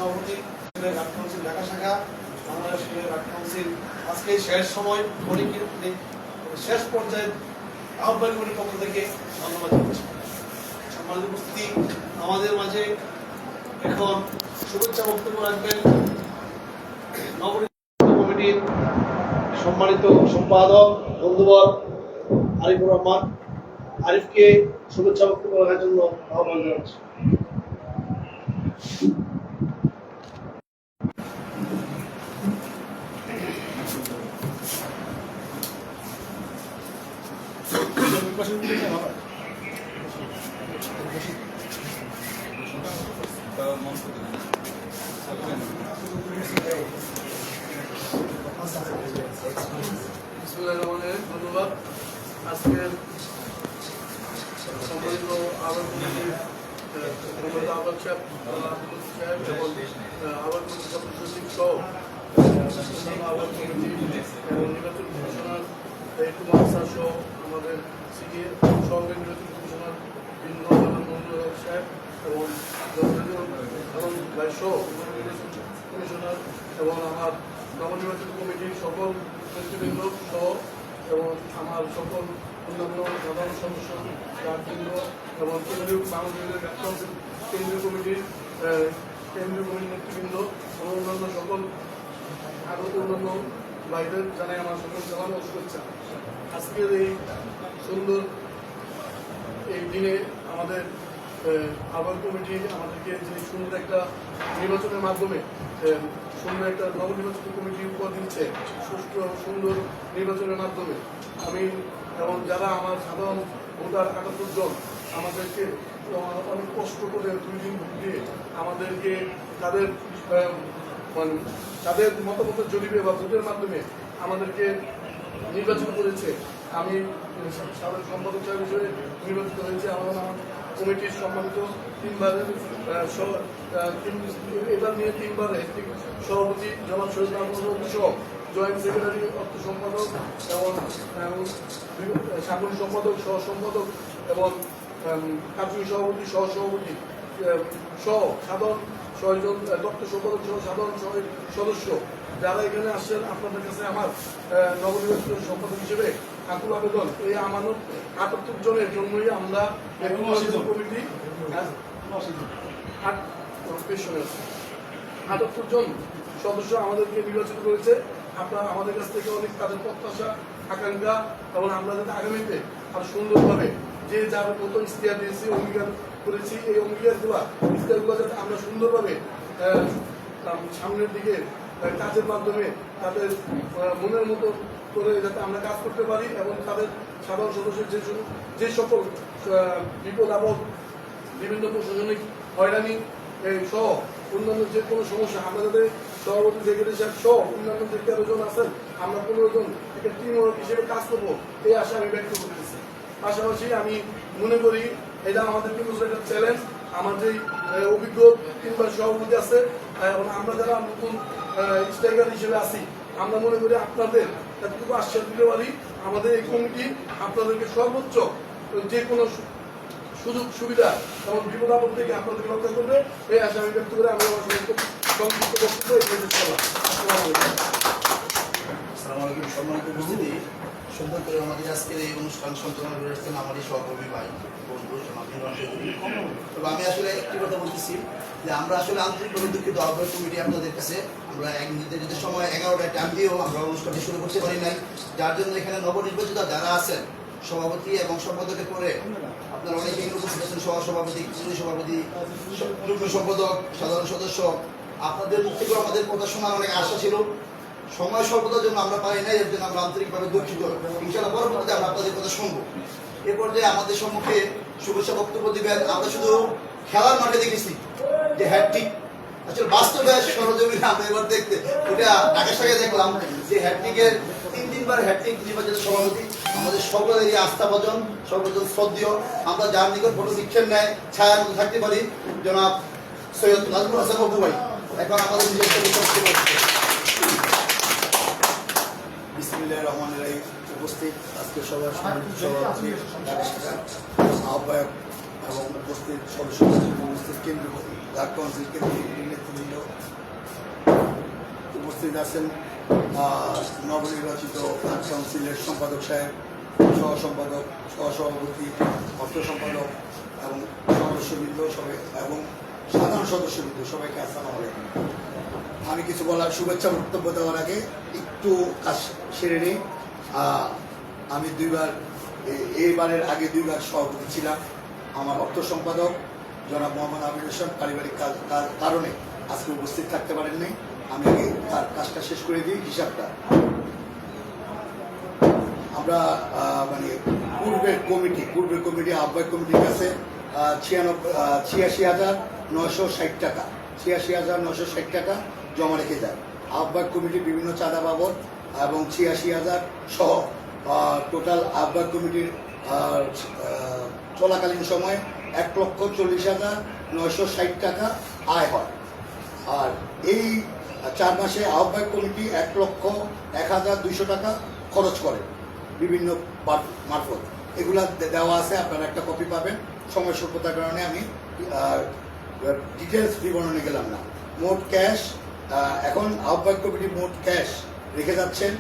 সভাপতি ঘাট কাউন্সিল ঢাকা শাখা, বাংলাদেশ ঘাট কাউন্সিল আজকে শেষ সময় শেষ পর্যায়ে আহ্বায়ক কমিটির পক্ষ থেকে ধন্যবাদ জানাচ্ছি। সম্মানিত উপস্থিতি, আমাদের মাঝে এখন শুভেচ্ছা বক্তব্য রাখবেন নবনির্বাচিত কমিটির সম্মানিত সম্পাদক বন্ধুবর আরিফুর রহমান। আরিফকে শুভেচ্ছা বক্তব্য রাখার জন্য আহ্বান জানাচ্ছি। ধন্যবাদ। আজকের সম্মানিত আবার কমিটির আহ্বায়ক সাহেব এবং আবার কমিটির সদস্য সচিব সহ আবার কমিটি এবং নির্বাচন কমিশনার কুমার স্যার সহ আমাদের সিডিএ সহকারী নির্বাচন কমিশনার মন্ডল সাহেব এবং ভাই সহ নির্বাচন কমিশনার এবং আমার নবনির্বাচিত কমিটির সকল নেতৃবৃন্দ সহ এবং আমার সকল অন্যান্য সাধারণ সদস্য রাজবৃন্দ এবং কেন্দ্রীয় বাংলাদেশের কেন্দ্রীয় কমিটির নেতৃবৃন্দ এবং অন্যান্য সকল আগত অন্যান্য ভাইদের জানাই আমার সকল সালাম ও শুভেচ্ছা। আজকের এই সুন্দর এই দিনে আমাদের আহ্বায়ক কমিটি আমাদেরকে যে সুন্দর একটা নির্বাচনের মাধ্যমে সুন্দর একটা নবনির্বাচিত কমিটি উপহার দিচ্ছে, সুষ্ঠু সুন্দর নির্বাচনের মাধ্যমে আমি এবং যারা আমার সাধারণ ভোটার ৭৮ জন আমাদেরকে অনেক কষ্ট করে 2 দিন দিয়ে আমাদেরকে তাদের মানে তাদের মতামতের জরিপে বা ভোটের মাধ্যমে আমাদেরকে নির্বাচিত করেছে। আমি সাধারণ সম্পাদক সাহেব হিসেবে নির্বাচিত হয়েছে। আমার কমিটির সম্মানিত এবার নিয়ে 3 বার সভাপতি জনাব শহীদ মাহমুদ সহ জয়েন্ট সেক্রেটারি অর্থ সম্পাদক এবং সাংগঠনিক সম্পাদক সহ সম্পাদক এবং কার্যকরী সভাপতি সহ সভাপতি সহ সাধারণ 6 জন দপ্তর সম্পাদক সহ সাধারণ সদস্য যারা এখানে আসছেন, আপনাদের কাছে আমার নবনির্বাচিত সম্পাদক হিসেবে আকুল আবেদন, এই আমানত ৭৮ জনের জন্যই আমরা কমিটি ৭৮ জন সদস্য আমাদেরকে নির্বাচিত করেছে। আপনারা আমাদের কাছ থেকে অনেক তাদের প্রত্যাশা আকাঙ্ক্ষা এবং আমরা যাতে আগামীতে আর সুন্দরভাবে যে যার মতো ইশতেহার দিয়েছি, অঙ্গীকার করেছি, এই ইশতেহারগুলো যাতে আমরা সুন্দরভাবে সামনের দিকে কাজের মাধ্যমে তাদের মনের মতো করে যাতে আমরা কাজ করতে পারি এবং তাদের সাধারণ সদস্যের যে সকল বিপদ আপদ বিভিন্ন প্রশাসনিক হয়রানি সহ অন্যান্য যে কোনো সমস্যা আমরা যাতে সভাপতি সেক্রেটারি সাহেব সহ অন্যান্য যে 13 জন আছেন আমরা 15 জন একটা টিম ওয়ার্ক হিসেবে কাজ করবো, এই আশা আমি ব্যক্ত করতেছি। পাশাপাশি আমি মনে করি এটা আমাদের কিন্তু একটা চ্যালেঞ্জ। আমাদের অভিজ্ঞ 3 বার সভাপতি আছে এবং আমরা যারা নতুন স্ট্রাইকার হিসেবে আছি, আমরা মনে করি আপনাদের এতটুকু আশ্বাস দিতে পারি আমাদের এই কমিটি আপনাদেরকে সর্বোচ্চ যে কোনো সুযোগ সুবিধা এবং বিপদ আপদ থেকে আপনাদেরকে রক্ষা করবে, এই আশা আমি ব্যক্ত করে আমি আমার সংক্ষিপ্ত বক্তব্য সম্মানিত উপস্থিতি, সুন্দর করে আমাদের আজকের এই অনুষ্ঠান সঞ্চালনা করে আসছেন আমারই সহকর্মী ভাই বন্ধু। তবে আমি আসলে একটি কথা বলতেছি যে আমরা আসলে আন্তরিকভাবে দুঃখিত আহ্বায়ক কমিটি আপনাদের কাছে। আমরা নির্ধারিত সময় 11টায় টাইম দিয়েও আমরা অনুষ্ঠানটি শুরু করতে পারি নাই, যার জন্য এখানে নবনির্বাচিত যারা আছেন সভাপতি এবং সম্পাদকের পরে আপনারা অনেকেই উপস্থিত আছেন, সহসভাপতি, সভাপতি, যুগ্ম সম্পাদক, সাধারণ সদস্য, আপনাদের মুখ থেকে আমাদের কথা শোনার অনেক আশা ছিল। সময় স্বল্পতার জন্য আমরা পাই নাই, এর জন্য আমরা আন্তরিকভাবে দুঃখিত। ইনশাআল্লাহ পরবর্তীতে আমরা আপনাদের কথা শুনবো। এ পর্যায়ে আমাদের সম্মুখে শুভেচ্ছা বক্তব্য দিবেন। আমরা শুধু খেলার মাঠে দেখেছি যে হ্যাটট্রিক, আসলে বাস্তবে সরজমিনে আমরা এবার দেখতে ওটা ঢাকা শাখায় দেখলাম যে হ্যাটট্রিকের 3 বার হ্যাটট্রিক নির্বাচিত সভাপতি আমাদের সকলেরই আস্থাভাজন, সর্বজন শ্রদ্ধেয়। আমরা যার নিকট ফটো দীক্ষার ন্যায় ছায়ার মধ্যে থাকতে পারি জনাব সৈয়দ নাজমুল হাসান অপু ভাই। এখন আমাদের বিসমিল্লাহির রহমানির রহিম। উপস্থিত আজকে সভার সভাপতি আহ্বায়ক এবং উপস্থিত সদস্য উপস্থিত কেন্দ্রীয় ঘাট কাউন্সিল কেন্দ্রীয় নেতৃবৃন্দ, উপস্থিত আছেন নবনির্বাচিত আর্ট কাউন্সিলের সম্পাদক সাহেব, সহ সম্পাদক, সহসভাপতি, অর্থ সম্পাদক এবং সদস্যবৃন্দ সবাই এবং সাধারণ সদস্যবৃন্দ সবাইকে আসসালামু আলাইকুম। আমি কিছু বলার শুভেচ্ছা বক্তব্য দেওয়ার আগে একটু কাজ সেরে নিই। আমি এইবারের আগে 2 বার সভাপতি ছিলাম। আমার অর্থ সম্পাদক জনাব মোহাম্মদ আমির হোসেন পারিবারিক কারণে আজকে উপস্থিত থাকতে পারেননি। আমি আগে তার কাজটা শেষ করে দিই। হিসাবটা আমরা মানে পূর্বের কমিটি আহ্বায়ক কমিটির কাছে 86,960 টাকা 86,960 টাকা জমা রেখে যায়। আহ্বায়ক কমিটি বিভিন্ন চাঁদা বাবদ এবং 86,000 সহ টোটাল আহ্বায়ক কমিটির চলাকালীন সময়ে 1,40,960 টাকা আয় হয়। আর এই 4 মাসে আহ্বায়ক কমিটি 1,01,200 টাকা খরচ করে বিভিন্ন মারফত। এগুলা দেওয়া আছে, আপনারা একটা কপি পাবেন। সময় স্বল্পতার কারণে আমি ডিটেলস বিবরণে গেলাম না। মোট ক্যাশ এখন আহ্বায়ক কমিটি মোট ক্যাশ রেখে যাচ্ছেন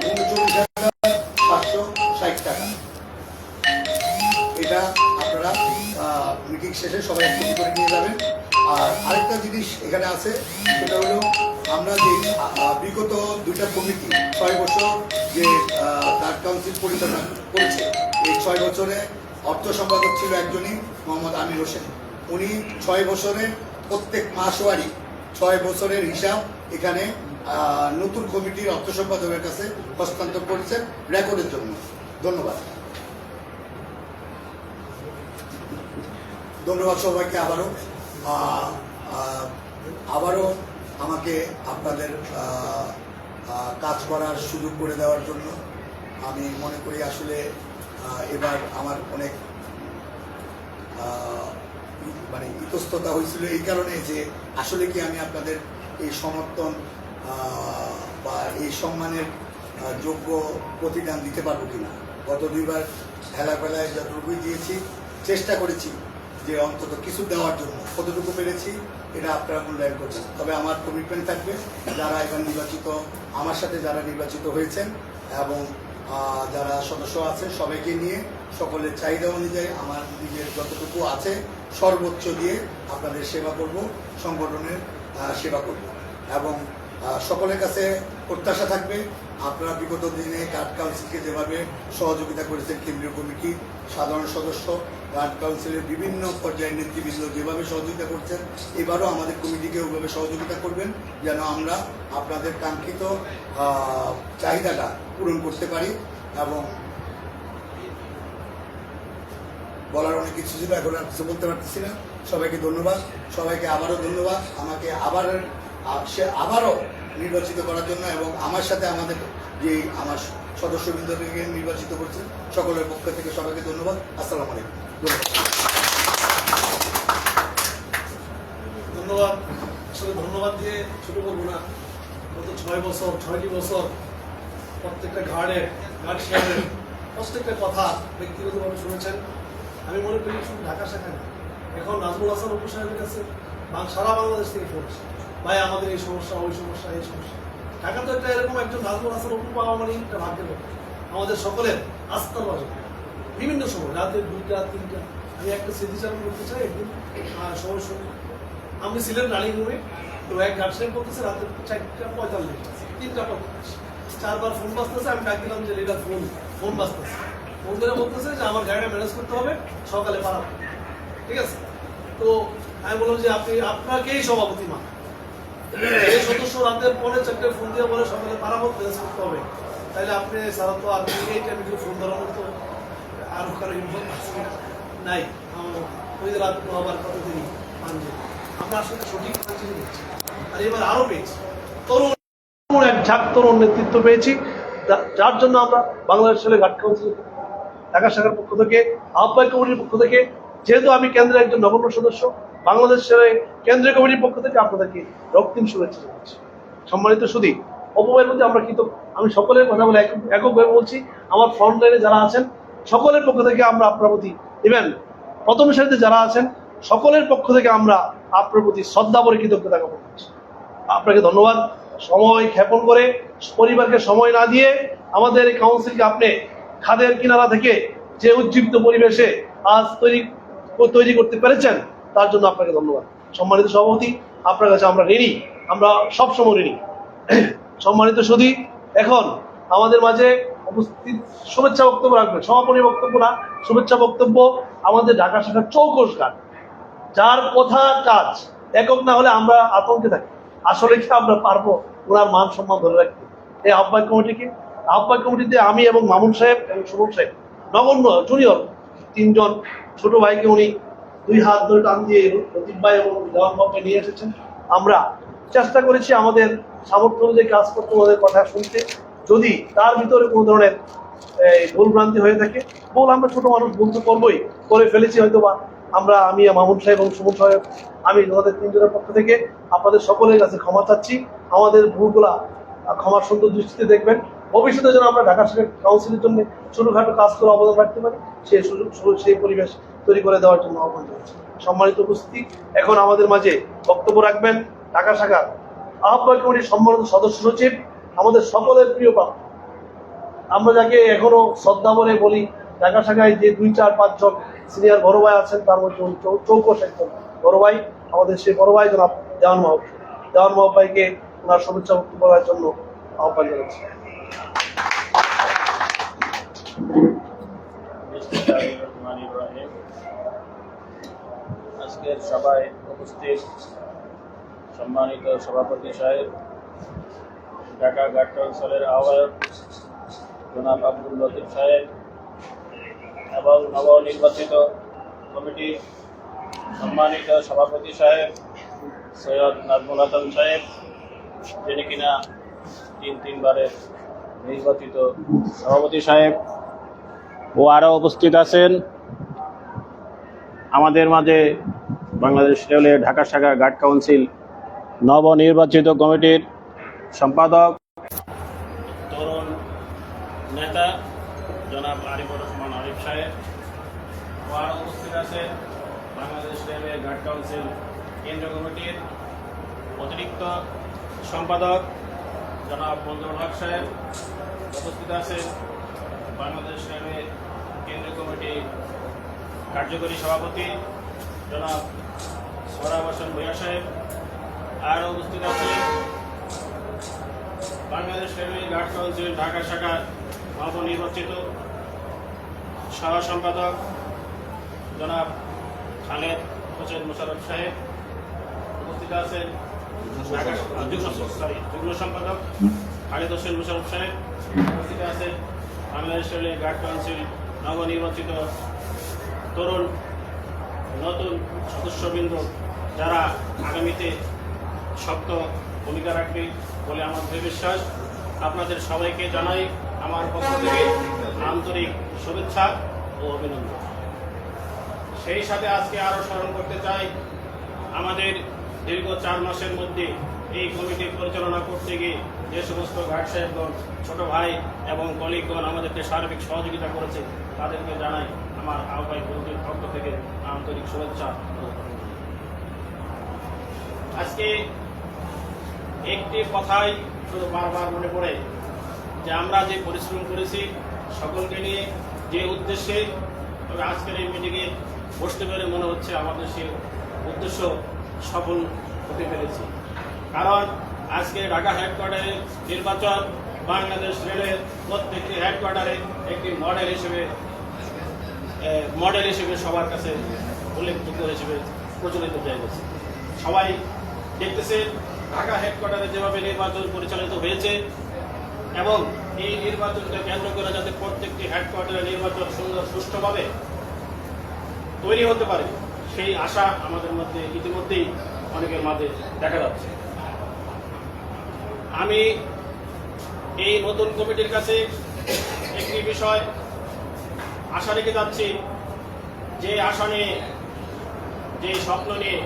39,760 টাকা। এটা আপনারা মিটিং শেষে সবাই একটি করে নিয়ে যাবেন। আর আরেকটা জিনিস এখানে আছে, সেটা হলো আমরা যে বিগত 2টা কমিটি 6 বছর যে আর্ট কাউন্সিল পরিচালনা করেছে, এই 6 বছরে অর্থ সম্পাদক ছিল একজনই, মোহাম্মদ আমির হোসেন। উনি 6 বছরের প্রত্যেক মাসওয়ারি 6 বছরের হিসাব এখানে নতুন কমিটির অর্থ সম্পাদকের কাছে হস্তান্তর করেছেন রেকর্ডের জন্য। ধন্যবাদ সবাইকে। আবারও আমাকে আপনাদের কাজ করার সুযোগ করে দেওয়ার জন্য আমি মনে করি আসলে এবার আমার অনেক মানে ইতস্ততা হয়েছিল এই কারণে যে আসলে কি আমি আপনাদের এই সমর্থন বা এই সম্মানের যোগ্য প্রতিদান দিতে পারবো কিনা। গত 2 বার খেলায় যতটুকুই দিয়েছি, চেষ্টা করেছি যে অন্তত কিছু দেওয়ার জন্য। কতটুকু পেরেছি এটা আপনারা মূল্যায়ন করবেন। তবে আমার কমিটমেন্ট থাকবে, যারা এবার নির্বাচিত, আমার সাথে যারা নির্বাচিত হয়েছেন এবং যারা সদস্য আছেন সবাইকে নিয়ে সকলের চাহিদা অনুযায়ী আমার নিজের যতটুকু আছে সর্বোচ্চ দিয়ে আপনাদের সেবা করব, সংগঠনের সেবা করব। এবং সকলের কাছে প্রত্যাশা থাকবে, আপনারা বিগত দিনে আর্ট কাউন্সিলকে যেভাবে সহযোগিতা করেছেন, কেন্দ্রীয় কমিটি, সাধারণ সদস্য, আর্ট কাউন্সিলের বিভিন্ন পর্যায়ের নেতৃবৃন্দ যেভাবে সহযোগিতা করছেন, এবারও আমাদের কমিটিকে ওইভাবে সহযোগিতা করবেন যেন আমরা আপনাদের কাঙ্ক্ষিত চাহিদাটা পূরণ করতে পারি। এবং বলার অনেক কিছু ছিল, এখন আর কিছু বলতে পারতেছি না। সবাইকে ধন্যবাদ, সবাইকে আবারও ধন্যবাদ আমাকে আবারও নির্বাচিত করার জন্য এবং আমার সাথে আমাদের যে আমার সদস্যবৃন্দকে নির্বাচিত করছেন সকলের পক্ষ থেকে সবাইকে ধন্যবাদ। আসসালামু আলাইকুম। ধন্যবাদ। আসলে ধন্যবাদ দিয়ে ছোট করবো না। গত 6টি বছর প্রত্যেকটা গার্ড সাহেবের প্রত্যেকটা কথা ব্যক্তিগতভাবে শুনেছেন। আমি মনে করি শুধু ঢাকা শাখা না, এখন নাজমুল হাসান অপু সাহেবের কাছে সারা বাংলাদেশ থেকে ফোন আসে, ভাই আমাদের এই সমস্যা, ওই সমস্যা, এই সমস্যা। ঢাকা তো একটা এরকম একজন নাজমুল হাসান অপু পাওয়া মানে একটা ভাগ্যের ব্যাপার। আমাদের সকলের আস্থার বাজে বিভিন্ন সময় রাতে 2টা 3টা। আমি একটা স্মৃতিচারণ করতে চাই। একদিন সময় আমি ছিলেন রানিং রুমে, তো এক গার্ড সাহেব বলতেছে রাতে 4:45, 3:45, 4 বার ফোন বাজতেছে। আমি ডাক দিলাম যে লিডার ফোন বাজতেছে। ফোন ধরে বলতেছে যে আমার গাড়িটা ম্যানেজ করতে হবে, সকালে পাঠাবো। ঠিক আছে, তো আমি বললাম যে আপনাকেই সভাপতি মা, এই সদস্য রাতে 3:45 ফোন দিয়ে বলে সকালে পাঠাবো, ম্যানেজ করতে হবে, তাহলে আপনি সারা তো আপনি এই টাইমে ফোন ধরানোর তো আরো কারো ইনফর্ম নাই। ওই যে রাত আবার কত দেরি মানবে, আমরা আসলে সঠিক চিনি দিচ্ছি। আর এবার আরো পেয়েছি এক ঝাঁক তরুণ নেতৃত্ব পেয়েছি, যার জন্য আমরা বাংলাদেশ আর্ট কাউন্সিল ঢাকা শাখার পক্ষ থেকে, আহ্বায়ক কমিটির পক্ষ থেকে, যেহেতু আমি কেন্দ্রের একজন নগণ্য সদস্য, বাংলাদেশের কেন্দ্রীয় কমিটির পক্ষ থেকে আপনাদেরকে রক্তিম শুভেচ্ছা জানাচ্ছি। সম্মানিত সুধী, অপব্যয়ের প্রতি আমরা কৃতজ্ঞ। আমি সকলের কথা বলে এককভাবে বলছি, আমার ফ্রন্ট লাইনে যারা আছেন সকলের পক্ষ থেকে আমরা আপনার প্রতি, ইভেন প্রথম সারিতে যারা আছেন সকলের পক্ষ থেকে আমরা আপনার প্রতি শ্রদ্ধা ভরে কৃতজ্ঞতা জ্ঞাপন করছি। আপনাকে ধন্যবাদ। সময় ক্ষেপণ করে পরিবারকে সময় না দিয়ে আমাদের এই কাউন্সিলকে আপনি খাদের কিনারা থেকে যে উজ্জীবিত পরিবেশে আজ তৈরি করতে পেরেছেন, তার জন্য আপনাকে ধন্যবাদ। সম্মানিত সভাপতি, আপনার কাছে আমরা ঋণী, আমরা সবসময় ঋণী। সম্মানিত সুধী, এখন আমাদের মাঝে উপস্থিত শুভেচ্ছা বক্তব্য রাখবেন, সমাপনী বক্তব্য না, শুভেচ্ছা বক্তব্য আমাদের ঢাকা শাখার চৌকস গান, যার কথা কাজ একক না হলে আমরা আতঙ্কে থাকি, আসলে কি আমরা পারবো ওনার মান সম্মান ধরে রাখতে। এই আহ্বায়ক কমিটিতে আমি এবং মামুন সাহেব এবং শুভম সাহেব নগণ্য জুনিয়র 3 জন ছোট ভাইকে উনি 2 হাত ধরে টান দিয়ে লতিফ ভাই এবং দেওয়ান বাবুকে নিয়ে এসেছেন। আমরা চেষ্টা করেছি আমাদের সামর্থ্য অনুযায়ী কাজ করতে, ওদের কথা শুনতে। যদি তার ভিতরে কোনো ধরনের ভুল ভ্রান্তি হয়ে থাকে, ভুল আমরা ছোট মানুষ ভুল তো করবোই, করে ফেলেছি হয়তো বা আমি মামুন সাহেব এবং সুমন সাহেব, আমি তোমাদের 3 জনের পক্ষ থেকে আপনাদের সকলের কাছে ক্ষমা চাচ্ছি। আমাদের ভুলগুলা ক্ষমার সুন্দর দৃষ্টিতে দেখবেন। ভবিষ্যতে যেন আমরা ঢাকা শাখা কাউন্সিলের জন্য ছোটখাটো কাজ করে অবদান রাখতে পারি, সেই পরিবেশ তৈরি করে দেওয়ার জন্য আহ্বান জানাচ্ছি। সম্মানিত উপস্থিতি, এখন আমাদের মাঝে বক্তব্য রাখবেন ঢাকা শাখার আহ্বায়ক কমিটির সম্মানিত সদস্য সচিব, আমাদের সকলের প্রিয় পাত্র, আমরা যাকে এখনো শ্রদ্ধা বলে বলি। ঢাকা শাখায় যে 2, 4, 5 জন সিনিয়র বড় ভাই আছেন, তার মধ্যে চৌকস একজন বড় ভাই, আমাদের সেই বড় ভাই জনাব দেওয়ান মাহবুব ভাইকে ওনার শুভেচ্ছা বক্তব্য করার জন্য আহ্বান জানাচ্ছি। আজকের সভায় উপস্থিত সম্মানিত সভাপতি সাহেব, ঢাকা ঘাট কাউন্সিলের আহ্বায়ক জনাব আব্দুল লতিফ সাহেব এবং নবনির্বাচিত কমিটির সম্মানিত সভাপতি সাহেব সৈয়দ নাজমুল হাসান সাহেব, যিনি কিনা 3 বারের নির্বাচিত সভাপতি সাহেব, ও আরও উপস্থিত আছেন আমাদের মাঝে বাংলাদেশ রেলওয়ে ঢাকা শাখা ঘাট কাউন্সিল নবনির্বাচিত কমিটির সম্পাদক তরুণ নেতা জনাব আরিফুর রহমান আরিফ সাহেব, ও আরও উপস্থিত আছেন বাংলাদেশ রেলওয়ে ঘাট কাউন্সিল কেন্দ্রীয় কমিটির অতিরিক্ত সম্পাদক জনাব মঞ্জুর হক সাহেব, উপস্থিত আছেন বাংলাদেশ রেলওয়ে কেন্দ্রীয় কমিটি কার্যকরী সভাপতি জনাব সোহরাব হোসেন ভূঁইয়া সাহেব, আরও উপস্থিত আছেন বাংলাদেশ রেলওয়ে ঘাট কাউন্সিল ঢাকা শাখার নবনির্বাচিত সহ সম্পাদক জনাব খালেদ হোসেন মোশাররফ সাহেব, উপস্থিত আছেন যুগ্ম সম্পাদক খালেদ হোসেন মোশাররফ সাহেব, উপস্থিত আছেন বাংলাদেশ রেলওয়ে ঘাট কাউন্সিল নবনির্বাচিত তরুণ নতুন সদস্যবৃন্দ, যারা আগামীতে শক্ত ভূমিকা রাখবে বলে আমার দৃঢ় বিশ্বাস। আপনাদের সবাইকে জানাই আমার পক্ষ থেকে আন্তরিক শুভেচ্ছা ও অভিনন্দন। সেই সাথে আজকে আরও স্মরণ করতে চাই, আমাদের দীর্ঘ 4 মাসের মধ্যে এই কমিটি পরিচালনা করতে গিয়ে যে সমস্ত ঘাট সাহেবগণ, ছোট ভাই এবং কলিগগণ আমাদেরকে সার্বিক সহযোগিতা করেছে, তাদেরকে জানাই আমার আহ্বায়ক কমিটির পক্ষ থেকে আন্তরিক শুভেচ্ছা। আজকে একটি কথাই শুধু বারবার মনে পড়ে যে আমরা যে পরিশ্রম করেছি সকলকে নিয়ে, যে উদ্দেশ্যে, তবে আজকের এই মিটিংয়ে বসতে পেরে মনে হচ্ছে আমাদের সেই উদ্দেশ্য সফল হতে পেরেছি। কারণ আজকে ঢাকা হেডকোয়ার্টারের নির্বাচন বাংলাদেশ রেলের প্রত্যেকটি হেডকোয়ার্টারে একটি মডেল হিসেবে সবার কাছে উল্লেখযোগ্য হিসেবে প্রচলিত হয়ে গেছে। সবাই দেখতেছে ঢাকা হেডকোয়ার্টারে যেভাবে নির্বাচন পরিচালিত হয়েছে এবং এই নির্বাচনকে কেন্দ্র করে যাতে প্রত্যেকটি হেডকোয়ার্টারে নির্বাচন সুন্দর সুষ্ঠুভাবে তৈরি হতে পারে, সেই আশা আমাদের মধ্যে ইতিমধ্যেই অনেকের মাঝে দেখা যাচ্ছে। আমি এই নতুন কমিটির কাছে একটি বিষয় আশা রেখে যাচ্ছি, যে আশা নিয়ে, যে স্বপ্ন নিয়ে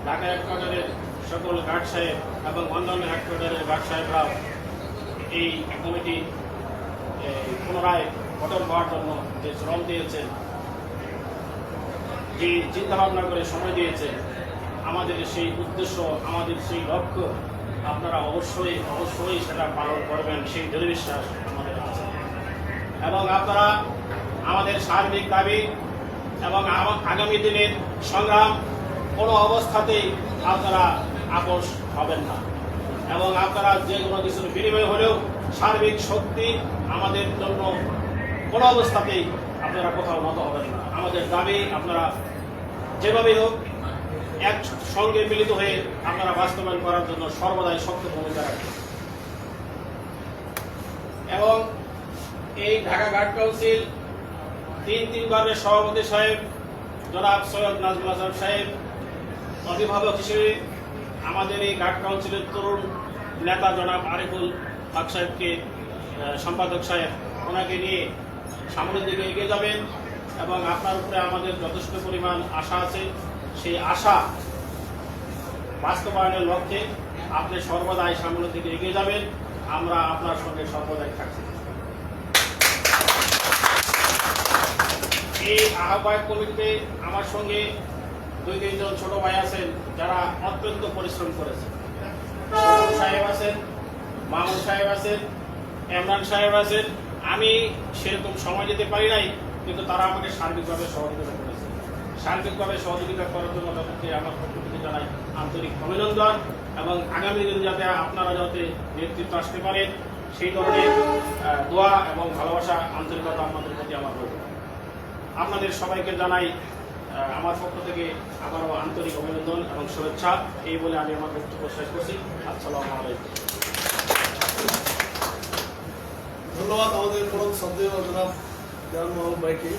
ঢাকা হেডকোয়ার্টারের সকল ঘাট সাহেব এবং অন্যান্য হেডকোয়ার্টারের ঘাট সাহেবরাও এই কমিটি পুনরায় গঠন হওয়ার জন্য যে শ্রম দিয়েছেন, যে চিন্তাভাবনা করে সময় দিয়েছে, আমাদের সেই উদ্দেশ্য, আমাদের সেই লক্ষ্য আপনারা অবশ্যই অবশ্যই সেটা পালন করবেন, সেই দৃঢ় বিশ্বাস আমাদের আছে। এবং আপনারা আমাদের সার্বিক দাবি এবং আগামী দিনের সংগ্রাম কোনো অবস্থাতেই আপনারা আপোষ হবেন না, এবং আপনারা যে কোনো কিছুর বিনিময় হলেও সার্বিক শক্তি আমাদের জন্য কোনো অবস্থাতেই আপনারা কোথাও নত হবেন না। আমাদের দাবি আপনারা যেভাবেই হোক এক সঙ্গে মিলিত হয়ে আপনারা বাস্তবায়ন করার জন্য সর্বদাই শক্ত ভূমিকা রাখবেন। এবং এই ঢাকা গার্ড কাউন্সিল তিনবারের সভাপতি সাহেব জনাব সৈয়দ নাজমুল হাসান সাহেব, অভিভাবক হিসেবে আমাদের এই গার্ড কাউন্সিলের তরুণ নেতা জনাব আরিফুল হক সাহেবকে, সম্পাদক সাহেব, ওনাকে নিয়ে সামনের দিকে এগিয়ে যাবেন। এবং আপনার উপরে আমাদের যথেষ্ট পরিমাণ আশা আছে, সেই আশা বাস্তবায়নের লক্ষ্যে আপনি সর্বদাই সামনের দিকে এগিয়ে যাবেন। আমরা আপনার সঙ্গে সর্বদাই থাকছি। এই আহ্বায়ক কমিটিতে আমার সঙ্গে 2-3 জন ছোট ভাই আছেন যারা অত্যন্ত পরিশ্রম করেছে। সাহেব আছেন, মামুন সাহেব আছেন, ইমরান সাহেব আছেন। আমি সেরকম সময় দিতে পারি নাই, কিন্তু তারা আমাকে সার্বিকভাবে সহযোগিতা করেছে। সার্বিকভাবে সহযোগিতা করার জন্য তাদেরকে আমার পক্ষ থেকে জানাই আন্তরিক অভিনন্দন। এবং আগামী দিন যাতে আপনারা যাতে নেতৃত্ব আসতে পারেন সেই ধরনের দোয়া এবং ভালোবাসা, আন্তরিকতা আপনাদের প্রতি আমার রইল। আপনাদের সবাইকে জানাই আমার পক্ষ থেকে আবারও আন্তরিক অভিনন্দন এবং শুভেচ্ছা। এই বলে আমি আমার বক্তব্য শেষ করছি। আসসালামু আলাইকুম। ধন্যবাদ আমাদের পরম শ্রদ্ধেয় জনাব জাহান মাহবুব ভাইকে,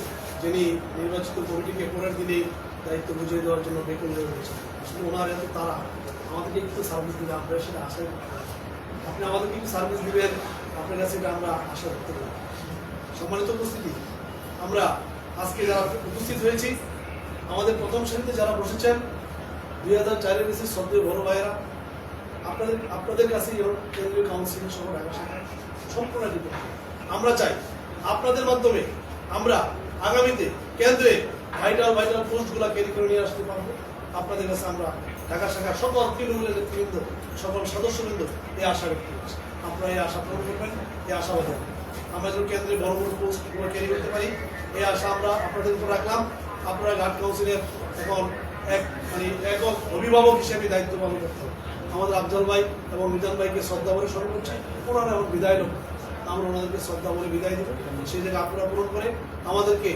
যিনি নির্বাচিত কমিটিকে পরের দিনেই দায়িত্ব বুঝিয়ে দেওয়ার জন্য বেতন রয়েছেন। আসলে ওনার এত তারা, আমাদেরকে একটু সার্ভিস দিলে আমরা সেটা আশা আপনি আমাদেরকে একটু সার্ভিস দিবেন, আপনার কাছে এটা আমরা আশা করতে পারি। সম্মানিত উপস্থিতি, আমরা আজকে যারা উপস্থিত হয়েছি, আমাদের প্রথম শ্রেণীতে যারা বসেছেন 2004-এর বেশি শ্রদ্ধেয় বড় ভাইয়েরা, আপনাদের কাছে কেন্দ্রীয় কাউন্সিল সহ ঢাকা শাখা সম্পূর্ণ ডিপেন্ড। আমরা চাই আপনাদের মাধ্যমে আমরা আগামীতে কেন্দ্রে ভাইটাল পোস্টগুলো ক্যারি করে নিয়ে আসতে পারবো। আপনাদের কাছে আমরা ঢাকা শাখার সকল তৃণমূলের নেতৃবৃন্দ, সকল সদস্যবৃন্দ এই আশা ব্যক্ত করছি। আপনারা এই আশা পূরণ করবেন, এই আশাবাদ আমরা যেন কেন্দ্রে বড় বড় পোস্টগুলো ক্যারি করতে পারি, এই আশা আমরা আপনাদের উপর রাখলাম। আপনারা গার্ড কাউন্সিলের এখন একক অভিভাবক হিসেবে দায়িত্ব পালন করতে হবে। আমাদের আফজল ভাই এবং মিজান ভাইকে শ্রদ্ধা বলে স্মরণ করছি। ওনারা এখন বিদায় নেব, আমরা ওনাদেরকে শ্রদ্ধা বলে বিদায় দেবো। সেই জায়গায় আপনারা পূরণ করে আমাদেরকে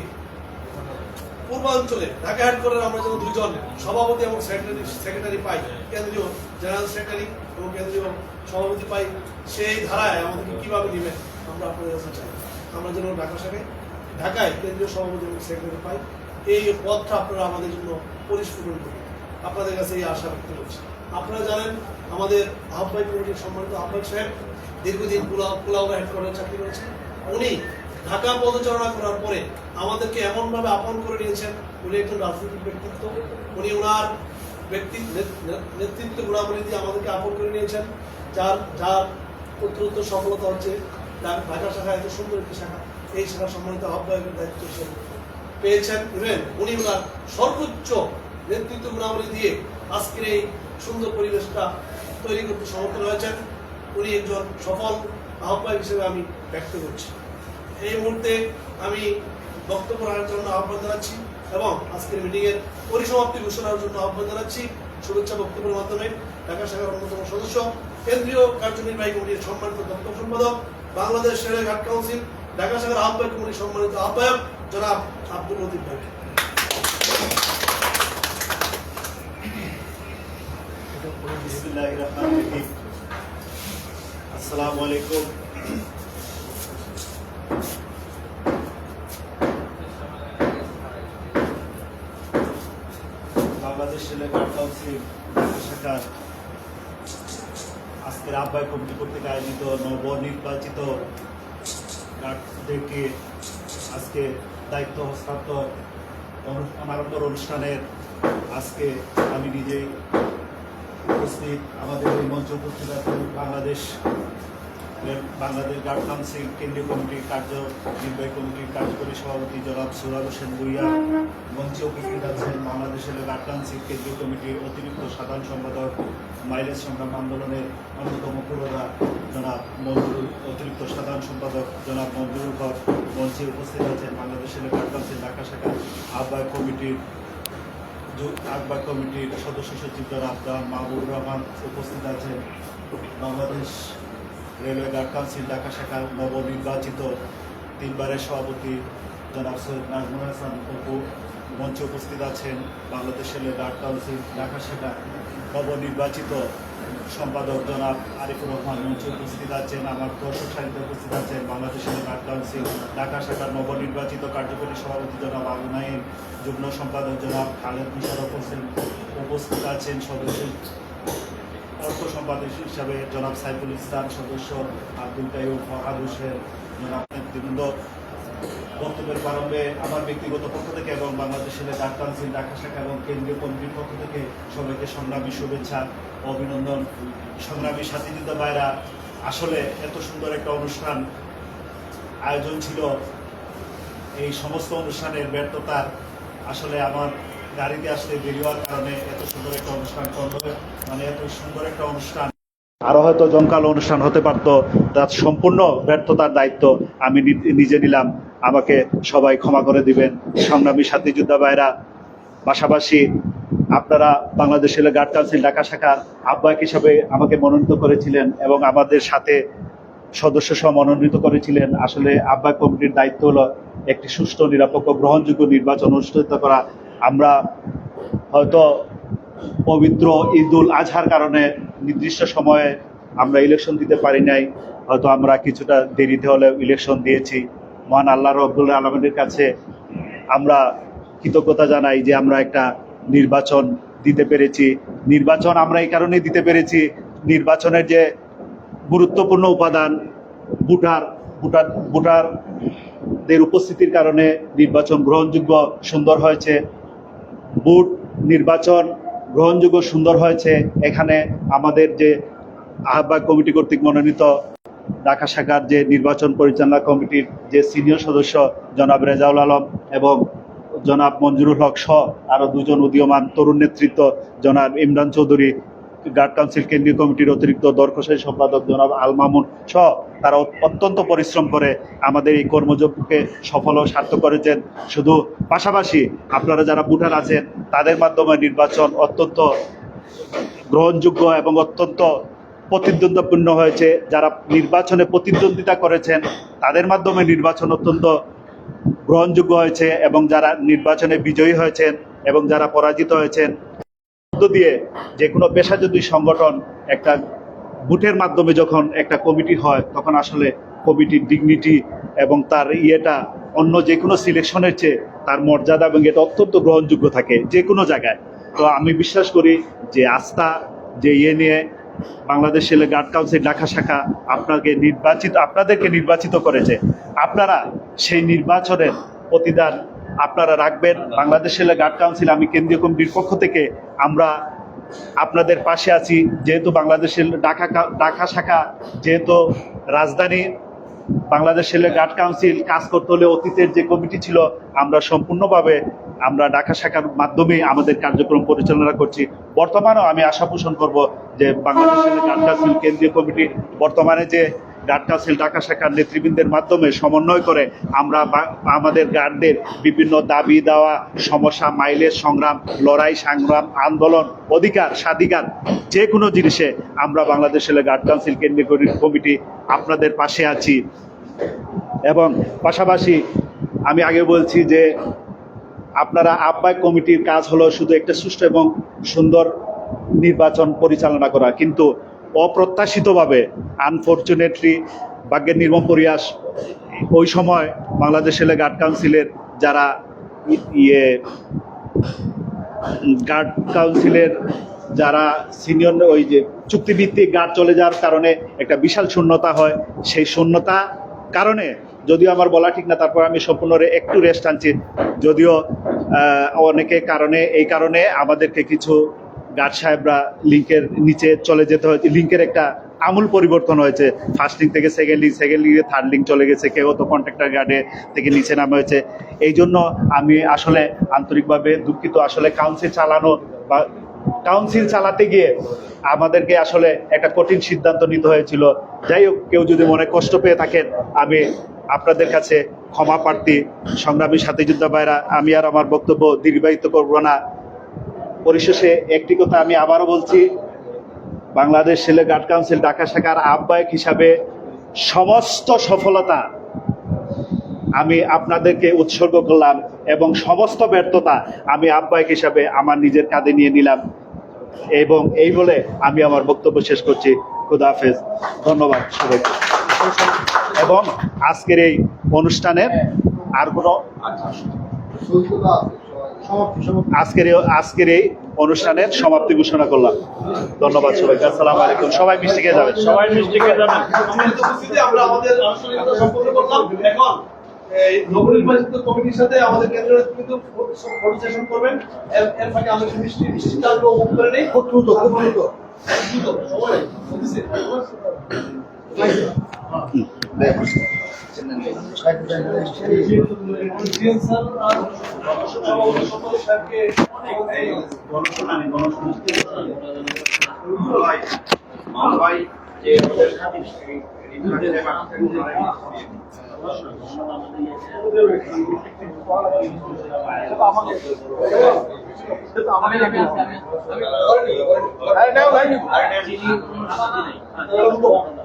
পূর্বাঞ্চলে ঢাকা হেড করে আমরা যেন 2 জন সভাপতি এবং সেক্রেটারি পাই, কেন্দ্রীয় জেনারেল সেক্রেটারি এবং কেন্দ্রীয় সভাপতি পাই, সেই ধারায় আমাদেরকে কীভাবে নেবেন আমরা আপনাদের কাছে চাই। আমরা যেন ঢাকায় কেন্দ্রীয় সভাপতি এবং সেক্রেটারি পাই, এই পথটা আপনারা আমাদের জন্য পরিস্ফুটন করুন। আপনাদের কাছে এই আশা ব্যক্ত করছি। আপনারা জানেন আমাদের আহ্বায়ক কমিটির সম্মানিত আহ্বায়ক সাহেব দীর্ঘদিন কুলাউড়া হেডকোয়ার্টারে চাকরি করেছেন। উনি ঢাকা পদচারণা করার পরে আমাদেরকে এমনভাবে আপন করে নিয়েছেন। উনি একজন রাজনৈতিক ব্যক্তিত্ব, উনি ওনার নেতৃত্ব গুণাবলী দিয়ে আমাদেরকে আপন করে নিয়েছেন, যার উত্তরোত্তর সফলতা হচ্ছে ঢাকা শাখা এত সুন্দর একটি শাখা, এই শাখার সম্মানিত আহ্বায়কের দায়িত্ব হিসেবে পেয়েছেন। ইভেন উনি ওনার সর্বোচ্চ নেতৃত্ব গুণাবলী দিয়ে আজকের এই সুন্দর পরিবেশটা তৈরি করতে সমর্থন হয়েছেন। উনি একজন সফল আহ্বায়ক হিসেবে আমি ব্যক্ত করছি। এই মুহূর্তে আমি বক্তব্য রাখার জন্য আহ্বান জানাচ্ছি এবং আজকের মিটিংয়ের পরিসমাপ্তি ঘোষণার জন্য আহ্বান জানাচ্ছি শুভেচ্ছা বক্তব্যের মাধ্যমে ঢাকা শাখার অন্যতম সদস্য, কেন্দ্রীয় কার্যনির্বাহী কমিটির সম্মানিত দপ্তর সম্পাদক, বাংলাদেশ শেরে গার্ড কাউন্সিল ঢাকা শাখার আহ্বায়ক কমিটির সম্মানিত আহ্বায়ক জনাব আব্দুল লতিফ ভাই। আসসালামু আলাইকুম। বাংলাদেশ গার্ড কাউন্সিল শাখার আজকের আহ্বায়ক কমিটি কর্তৃক আয়োজিত নবনির্বাচিত গার্ডদেরকে আজকে দায়িত্ব হস্তান্তর অনারম্বর অনুষ্ঠানের আজকে আমি নিজেই উপস্থিত। আমাদের এই মঞ্চ উপস্থিত আছেন বাংলাদেশ বাংলাদেশ গার্ড কাউন্সিল কেন্দ্রীয় কমিটির নির্বাহী কমিটির কার্যকরী সভাপতি জনাব সুরাজ হোসেন ভূঁইয়া, মঞ্চে উপস্থিত আছেন বাংলাদেশের গার্ড কাউন্সিল কেন্দ্রীয় কমিটির অতিরিক্ত সাধারণ সম্পাদক, মাইলেজ সংগ্রাম আন্দোলনের অন্যতম পুরোধা জনাব মঞ্জুরুল, অতিরিক্ত সাধারণ সম্পাদক জনাব মঞ্জুরুল হক, মঞ্চে উপস্থিত আছেন বাংলাদেশের গার্ড কাউন্সিল ঢাকা শাখা আহ্বায়ক কমিটির সদস্য সচিব জনাব মাহবুব রহমান, উপস্থিত আছেন Bangladesh railway guard council Dhaka শাখার নবনির্বাচিত 3বারের সভাপতি জনাব সৈয়দ নাজমুল হাসান অপু, মঞ্চে উপস্থিত আছেন Bangladesh railway guard council Dhaka শাখা নবনির্বাচিত সম্পাদক জনাব আরিফুর রহমান, মঞ্চে উপস্থিত আছেন আমার দর্শক সারিতে উপস্থিত আছেন Bangladesh railway guard council Dhaka শাখার নবনির্বাচিত কার্যকরী সভাপতি জনাব আবু নাইম, যুগ্ম সম্পাদক জনাব খালেদ মুশারফ হোসেন, উপস্থিত আছেন সদস্য অর্থ সম্পাদক হিসাবে জনাব সাইফুল ইসলাম, সদস্য আব্দুল কাইয়ুম, ফরহাদ হোসেন, জনাব নেতৃবৃন্দ। বক্তব্যের প্রারম্ভে আমার ব্যক্তিগত পক্ষ থেকে এবং বাংলাদেশের গার্ড কাউন্সিল ঢাকা শাখা এবং কেন্দ্রীয় কমিটির পক্ষ থেকে সবাইকে সংগ্রামী শুভেচ্ছা, অভিনন্দন। সংগ্রামী সাথীযুদ্ধ ভাইরা, আসলে এত সুন্দর একটা অনুষ্ঠান আয়োজন ছিল, এই সমস্ত অনুষ্ঠানের ব্যর্থতার আসলে আমার গাড়িতে আসতে দেরি হওয়ার কারণে এত সুন্দর একটা অনুষ্ঠান এত সুন্দর একটা অনুষ্ঠান আরো হয়তো জমকালো অনুষ্ঠান হতে পারত, তার সম্পূর্ণ ব্যর্থতার দায়িত্ব আমি নিজে নিলাম। আমাকে সবাই ক্ষমা করে দিবেন। সংগ্রামী সাথী যোদ্ধা ভাইরা, পাশাপাশি আপনারা Bangladesh railway guard council Dhaka শাখার আহ্বায়ক হিসাবে আমাকে মনোনীত করেছিলেন এবং আমাদের সাথে সদস্য সহ মনোনীত করেছিলেন। আসলে আহ্বায়ক কমিটির দায়িত্ব হলো একটি সুষ্ঠু, নিরপেক্ষ, গ্রহণযোগ্য নির্বাচন অনুষ্ঠিত করা। আমরা হয়তো পবিত্র ঈদুল আজহার কারণে নির্দিষ্ট সময়ে আমরা ইলেকশন দিতে পারি নাই, হয়তো আমরা কিছুটা দেরিতে হলেও ইলেকশন দিয়েছি। মহান আল্লাহ রাব্বুল আলামিনের কাছে আমরা কৃতজ্ঞতা জানাই যে আমরা একটা নির্বাচন দিতে পেরেছি। নির্বাচন আমরা এই কারণেই দিতে পেরেছি, নির্বাচনের যে গুরুত্বপূর্ণ উপাদান ভোটারদের উপস্থিতির কারণে নির্বাচন গ্রহণযোগ্য, সুন্দর হয়েছে। ভোট নির্বাচন গ্রহণযোগ্য, সুন্দর হয়েছে। এখানে আমাদের যে আহ্বায়ক কমিটি কর্তৃক মনোনীত ঢাকা শাখার যে নির্বাচন পরিচালনা কমিটির যে সিনিয়র সদস্য জনাব রেজাউল আলম এবং জনাব মঞ্জুরুল হক সহ আরও দুজন উদীয়মান তরুণ নেতৃত্ব জনাব ইমরান চৌধুরী, গার্ড কাউন্সিল কেন্দ্রীয় কমিটির অতিরিক্ত দরকশাহী সম্পাদক জনাব আল মামুন সহ তারা অত্যন্ত পরিশ্রম করে আমাদের এই কর্মযজ্ঞকে সফল ও সার্থক করেছেন। শুধু পাশাপাশি আপনারা যারা ভোটার আছেন তাদের মাধ্যমে নির্বাচন অত্যন্ত গ্রহণযোগ্য এবং অত্যন্ত প্রতিদ্বন্দ্বিপূর্ণ হয়েছে। যারা নির্বাচনে প্রতিদ্বন্দ্বিতা করেছেন তাদের মাধ্যমে নির্বাচন অত্যন্ত গ্রহণযোগ্য হয়েছে এবং যারা নির্বাচনে বিজয়ী হয়েছেন এবং যারা পরাজিত হয়েছেন দিয়ে যে কোনো পেশাজীবী সংগঠন একটা ভোটের মাধ্যমে যখন একটা কমিটি হয় তখন আসলে কমিটির ডিগনিটি এবং তার অন্য যে কোনো সিলেকশনের চেয়ে তার মর্যাদা এবং এটা অত্যন্ত গ্রহণযোগ্য থাকে যে কোনো জায়গায়। তো আমি বিশ্বাস করি যে আস্থা যে নিয়ে Bangladesh railway guard council Dhaka শাখা আপনাদেরকে নির্বাচিত করেছে, আপনারা সেই নির্বাচনের প্রতিদান আপনারা রাখবেন। বাংলাদেশ রেলওয়ে গার্ড কাউন্সিল, আমি কেন্দ্রীয় কমিটির পক্ষ থেকে আমরা আপনাদের পাশে আছি। যেহেতু বাংলাদেশের ঢাকা শাখা যেহেতু রাজধানী, বাংলাদেশ রেলওয়ে গার্ড কাউন্সিল কাজ করতে হলে অতীতের যে কমিটি ছিল আমরা সম্পূর্ণভাবে আমরা ঢাকা শাখার মাধ্যমে আমাদের কার্যক্রম পরিচালনা করছি। বর্তমানেও আমি আশা পোষণ করব যে বাংলাদেশ রেলওয়ে গার্ড কাউন্সিল কেন্দ্রীয় কমিটি বর্তমানে যে গার্ড কাউন্সিল ঢাকা শাখার নেতৃবৃন্দের মাধ্যমে সমন্বয় করে আমরা আমাদের গার্ডদের বিভিন্ন দাবি দেওয়া, সমস্যা, মাইলেজ সংগ্রাম, লড়াই সংগ্রাম, আন্দোলন, অধিকার, স্বাধিকার যে কোনো জিনিসে আমরা বাংলাদেশ রেলওয়ে গার্ড কাউন্সিল কেন্দ্রীয় কমিটি আপনাদের পাশে আছি। এবং পাশাপাশি আমি আগে বলছি যে আপনারা আহ্বায়ক কমিটির কাজ হলো শুধু একটা সুষ্ঠু এবং সুন্দর নির্বাচন পরিচালনা করা, কিন্তু অপ্রত্যাশিতভাবে আনফরচুনেটলি ভাগ্যের নির্মম পরিহাস ওই সময় বাংলাদেশ রেলওয়ে গার্ড কাউন্সিলের যারা গার্ড কাউন্সিলের যারা সিনিয়র ওই যে চুক্তিভিত্তিক গার্ড চলে যাওয়ার কারণে একটা বিশাল শূন্যতা হয়। সেই শূন্যতা কারণে যদিও আমার বলা ঠিক না, তারপর আমি সম্পূর্ণ একটু রেস্ট আনছি, যদিও এই কারণে আমাদেরকে কিছু গার্ড সাহেবরা লিঙ্কের নিচে চলে যেতে হয়েছে, লিঙ্কের একটা আমূল পরিবর্তন হয়েছে। ফার্স্ট লিগ থেকে সেকেন্ড লিগে থার্ড লিগ চলে গেছে, কেউ তো কন্ট্রাক্টর গার্ডে থেকে নিচে নামা হয়েছে। এই জন্য আমি আসলে আন্তরিকভাবে দুঃখিত। আসলে কাউন্সিল চালাতে গিয়ে আমাদেরকে আসলে একটা কঠিন সিদ্ধান্ত নিতে হয়েছিল। যাই হোক, কেউ যদি মনে কষ্ট পেয়ে থাকেন, আমি আপনাদের কাছে ক্ষমা প্রার্থী। সংগ্রামী সাথী যোদ্ধা ভাইরা, আমি আর আমার বক্তব্য দীর্ঘায়িত করব না। পরিশেষে একটি কথা আমি আবারও বলছি, বাংলাদেশ ছেলে গার্ড কাউন্সিল ঢাকা শাখার আহ্বায়ক হিসাবে সমস্ত সফলতা আমি আপনাদেরকে উৎসর্গ করলাম এবং সমস্ত ব্যর্থতা আমি আহ্বায়ক হিসাবে আমার নিজের কাঁধে নিয়ে নিলাম। এবং এই বলে আমি আমার বক্তব্য শেষ করছি। খুদা হাফেজ, ধন্যবাদ সবাইকে। এবং আজকের এই অনুষ্ঠানের আর কোনো আজকের এই অনুষ্ঠানের সমাপ্তি ঘোষণা করলাম। ধন্যবাদ সবাইকে। আসসালামু আলাইকুম। সবাই মিষ্টি খেয়ে যাবেন। সবাই মিষ্টি খেয়ে যাবেন। আমরা আমাদের আনুষ্ঠানিকতা সম্পন্ন করলাম। এখন এই নবনির্বাচিত কমিটির সাথে আমাদের কেন্দ্রের কিন্তু ফটো সেশন করবেন। এর ফাঁকে আমরা মিষ্টি চালু মুখ করে নেই। খুব দ্রুত সময় বলতেছি।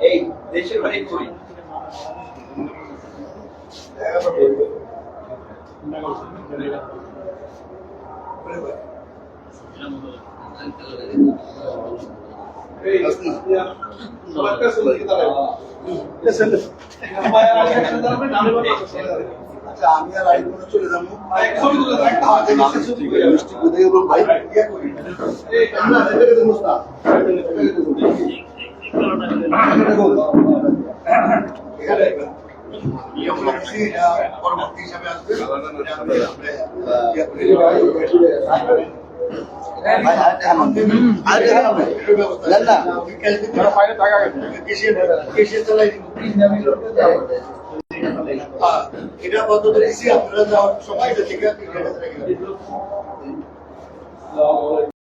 এই দেশের বাড়ি করি আচ্ছা, আমি আর আইন করে চলে যাবো। পরবর্তী হিসাবে আসবে। এটা কত দিয়েছি আপনারা যাওয়ার সময়